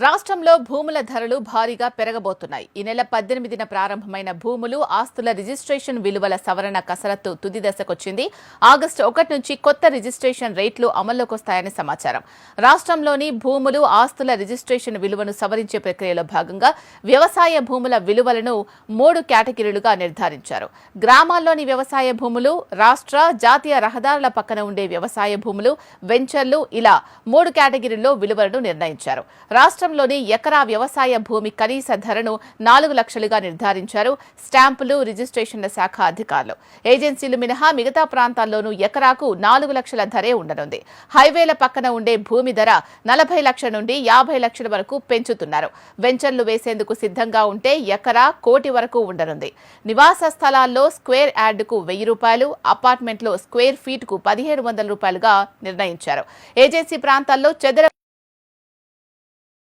రాష్ట్రంలో భూముల ధరలు భారీగా పెరగబోతున్నాయి. ఈ నెల 18న ప్రారంభమైన భూములు, ఆస్తుల రిజిస్ట్రేషన్ విలువల సవరణ కసరత్తు తుది దశకొచ్చింది. ఆగస్టు 1 నుంచి కొత్త రిజిస్ట్రేషన్ రేట్లు అమల్లోకి వస్తాయని సమాచారం. రాష్ట్రంలోని భూములు, ఆస్తుల రిజిస్ట్రేషన్ విలువను సవరించే ప్రక్రియలో భాగంగా వ్యవసాయ భూముల విలువలను 3 కేటగిరీలుగా నిర్ధారించారు. గ్రామాల్లోని వ్యవసాయ భూములు, రాష్ట్ర, జాతీయ రహదారుల పక్కన ఉండే వ్యవసాయ భూములు, వెంచర్లు ఇలా 3 కేటగిరీల్లో విలువలను నిర్ణయించారు. రాష్ట్రంలోని ఎకరా వ్యవసాయ భూమి కనీస ధరను 4 లక్షలుగా నిర్ధారించారు స్టాంపులు, రిజిస్ట్రేషన్ల శాఖ అధికారులు. ఏజెన్సీలు మినహా మిగతా ప్రాంతాల్లోనూ ఎకరాకు 4 లక్షల ధరే ఉండనుంది. హైవేల పక్కన ఉండే భూమి ధర 40 లక్షల నుండి 50 లక్షల వరకు పెంచుతున్నారు. వెంచర్లు వేసేందుకు సిద్ధంగా ఉంటే ఎకరా 1 కోటి వరకు ఉండనుంది. నివాస స్థలాల్లో స్క్వేర్ యార్డుకు 1000 రూపాయలు, అపార్ట్మెంట్లో స్క్వేర్ ఫీట్కు 1700 రూపాయలుగా నిర్ణయించారు. ఏజెన్సీ ప్రాంతాల్లో చదర